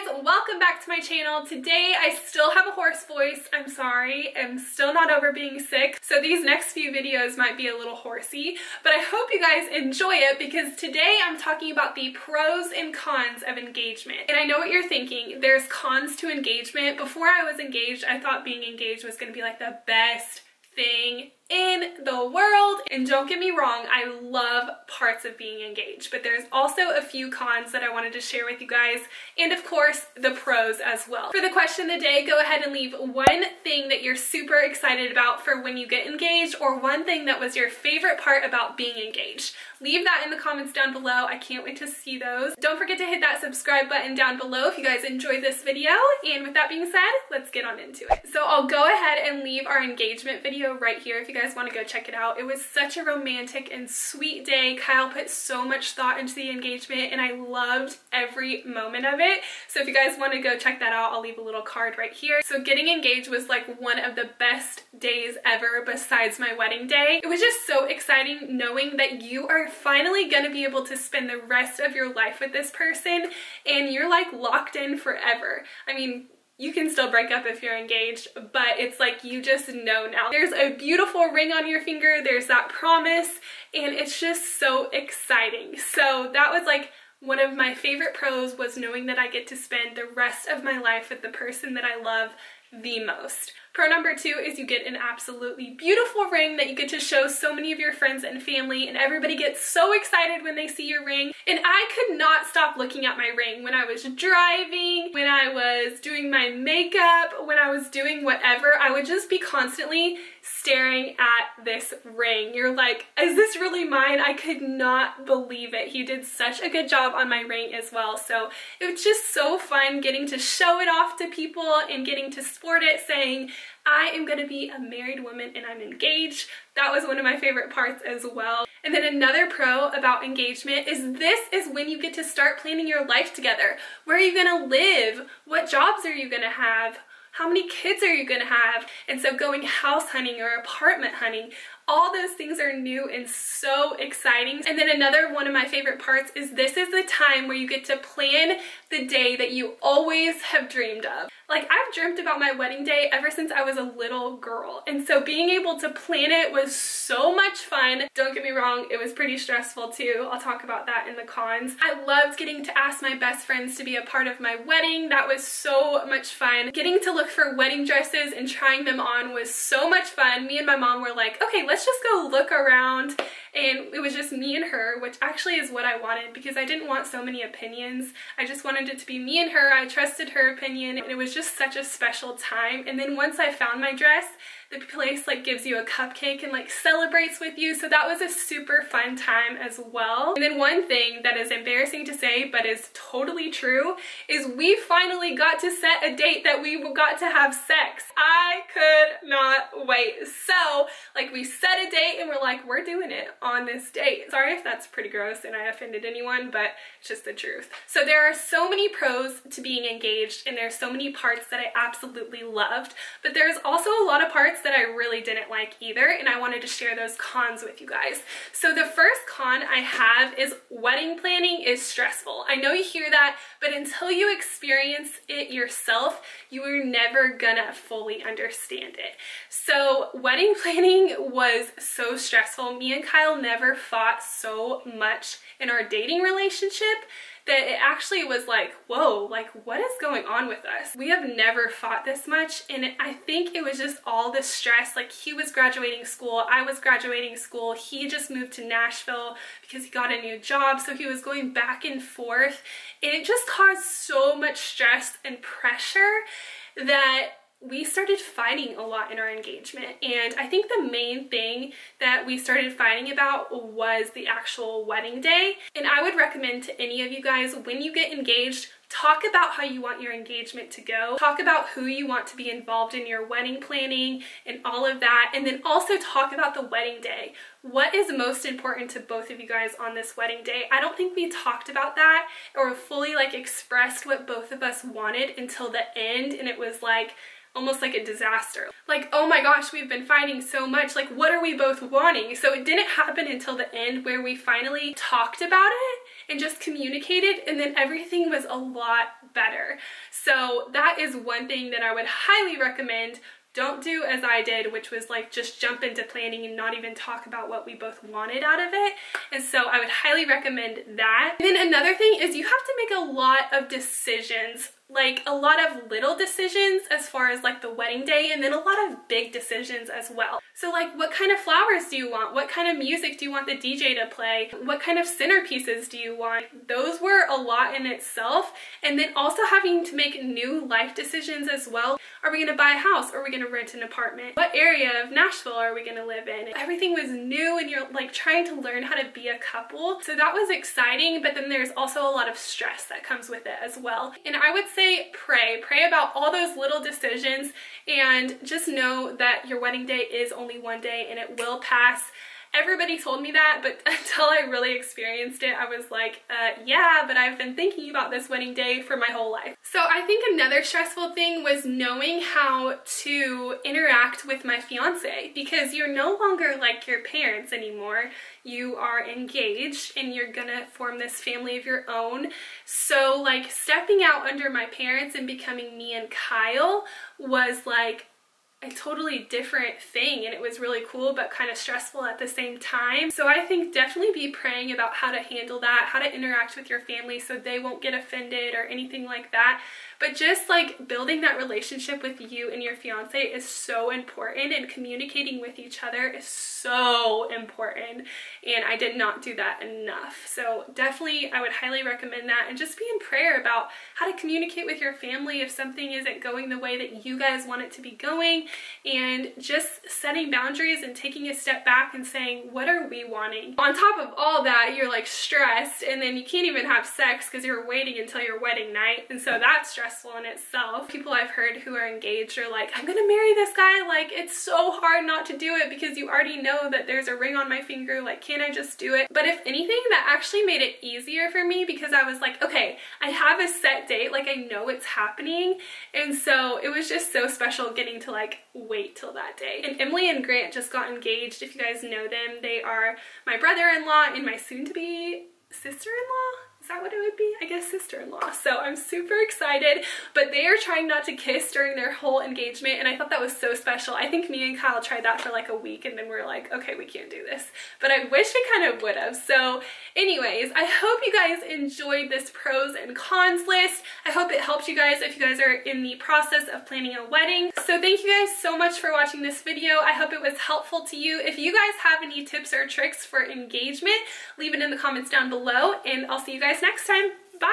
guys, welcome back to my channel. Today I still have a hoarse voice. I'm sorry, I'm still not over being sick, so these next few videos might be a little horsey, but I hope you guys enjoy it because today I'm talking about the pros and cons of engagement. And I know what you're thinking, there's cons to engagement. Before I was engaged, I thought being engaged was going to be like the best thing in the world, and don't get me wrong, I love parts of being engaged, but there's also a few cons that I wanted to share with you guys, and of course the pros as well. For the question of the day, go ahead and leave one thing that you're super excited about for when you get engaged, or one thing that was your favorite part about being engaged. Leave that in the comments down below. I can't wait to see those. Don't forget to hit that subscribe button down below if you guys enjoyed this video, and with that being said, let's get on into it. So I'll go ahead and leave our engagement video right here if you guys want to go check it out. It was such a romantic and sweet day. Kyle put so much thought into the engagement and I loved every moment of it. So if you guys want to go check that out, I'll leave a little card right here. So getting engaged was like one of the best days ever besides my wedding day. It was just so exciting knowing that you are finally going to be able to spend the rest of your life with this person and you're like locked in forever. I mean, you can still break up if you're engaged, but it's like you just know now. There's a beautiful ring on your finger, there's that promise, and it's just so exciting. So that was like one of my favorite pros, was knowing that I get to spend the rest of my life with the person that I love the most. Pro number 2 is you get an absolutely beautiful ring that you get to show so many of your friends and family, and everybody gets so excited when they see your ring. And I could not stop looking at my ring when I was driving, when I was doing my makeup, when I was doing whatever. I would just be constantly staring at this ring. You're like, is this really mine? I could not believe it. He did such a good job on my ring as well. So it was just so fun getting to show it off to people and getting to sport it, saying, I am going to be a married woman and I'm engaged. That was one of my favorite parts as well. And then another pro about engagement is this is when you get to start planning your life together. Where are you going to live? What jobs are you going to have? How many kids are you going to have? And so going house hunting or apartment hunting, all those things are new and so exciting. And then another one of my favorite parts is this is the time where you get to plan the day that you always have dreamed of. Like, I've dreamt about my wedding day ever since I was a little girl. And so being able to plan it was so much fun. Don't get me wrong, it was pretty stressful too. I'll talk about that in the cons. I loved getting to ask my best friends to be a part of my wedding. That was so much fun. Getting to look for wedding dresses and trying them on was so much fun. Me and my mom were like, okay, let's just go look around. And it was just me and her, which actually is what I wanted because I didn't want so many opinions. I just wanted it to be me and her. I trusted her opinion, and it was just such a special time. And then once I found my dress, the place like gives you a cupcake and like celebrates with you, so that was a super fun time as well. And then one thing that is embarrassing to say but is totally true is we finally got to set a date that we got to have sex. I could not wait. So like we set a date and we're like, we're doing it on this date. Sorry if that's pretty gross and I offended anyone, but it's just the truth. So there are so many pros to being engaged and there's so many parts that I absolutely loved, but there's also a lot of parts that I really didn't like either, and I wanted to share those cons with you guys. So the first con I have is wedding planning is stressful. I know you hear that, but until you experience it yourself, you are never gonna fully understand it. So wedding planning was so stressful. Me and Kyle never fought so much in our dating relationship that it actually was like, whoa, like what is going on with us? We have never fought this much, and I think it was just all the stress. Like, he was graduating school, I was graduating school, he just moved to Nashville because he got a new job, so he was going back and forth, and it just caused so much stress and pressure that we started fighting a lot in our engagement. And I think the main thing that we started fighting about was the actual wedding day. And I would recommend to any of you guys, when you get engaged, talk about how you want your engagement to go. Talk about who you want to be involved in your wedding planning and all of that. And then also talk about the wedding day. What is most important to both of you guys on this wedding day? I don't think we talked about that or fully like expressed what both of us wanted until the end, and it was like almost like a disaster. Like, oh my gosh, we've been fighting so much, like what are we both wanting? So it didn't happen until the end where we finally talked about it and just communicated, and then everything was a lot better. So that is one thing that I would highly recommend. Don't do as I did, which was like just jump into planning and not even talk about what we both wanted out of it. And so I would highly recommend that. And then another thing is you have to make a lot of decisions, like a lot of little decisions as far as like the wedding day, and then a lot of big decisions as well. So like, what kind of flowers do you want? What kind of music do you want the DJ to play? What kind of centerpieces do you want? Those were a lot in itself. And then also having to make new life decisions as well. Are we gonna buy a house? Or are we gonna rent an apartment? What area of Nashville are we gonna live in? Everything was new, and you're like trying to learn how to be a couple. So that was exciting, but then there's also a lot of stress that comes with it as well. And I would say pray about all those little decisions, and just know that your wedding day is only one day and it will pass. Everybody told me that, but until I really experienced it, I was like, yeah, but I've been thinking about this wedding day for my whole life. So I think another stressful thing was knowing how to interact with my fiance, because you're no longer like your parents anymore. You are engaged and you're gonna form this family of your own. So like stepping out under my parents and becoming me and Kyle was like a totally different thing, and it was really cool but kind of stressful at the same time. So I think definitely be praying about how to handle that, how to interact with your family so they won't get offended or anything like that. But just like building that relationship with you and your fiance is so important, and communicating with each other is so important, and I did not do that enough. So definitely I would highly recommend that, and just be in prayer about how to communicate with your family if something isn't going the way that you guys want it to be going, and just setting boundaries and taking a step back and saying, what are we wanting? On top of all that, you're like stressed, and then you can't even have sex because you're waiting until your wedding night, and so that's stressful in itself. People I've heard who are engaged are like, I'm gonna marry this guy, like it's so hard not to do it because you already know that there's a ring on my finger, like can't I just do it? But if anything, that actually made it easier for me, because I was like, okay, I have a set date, like I know it's happening, and so it was just so special getting to like wait till that day. And Emily and Grant just got engaged. If you guys know them, they are my brother-in-law and my soon-to-be sister-in-law. Is that what it would be? I guess sister-in-law. So I'm super excited, but they are trying not to kiss during their whole engagement, and I thought that was so special. I think me and Kyle tried that for like a week, and then we're like, okay, we can't do this. But I wish we kind of would have. So anyways, I hope you guys enjoyed this pros and cons list. I hope it helped you guys if you guys are in the process of planning a wedding. So thank you guys so much for watching this video. I hope it was helpful to you. If you guys have any tips or tricks for engagement, leave it in the comments down below, and I'll see you guys next time. Bye!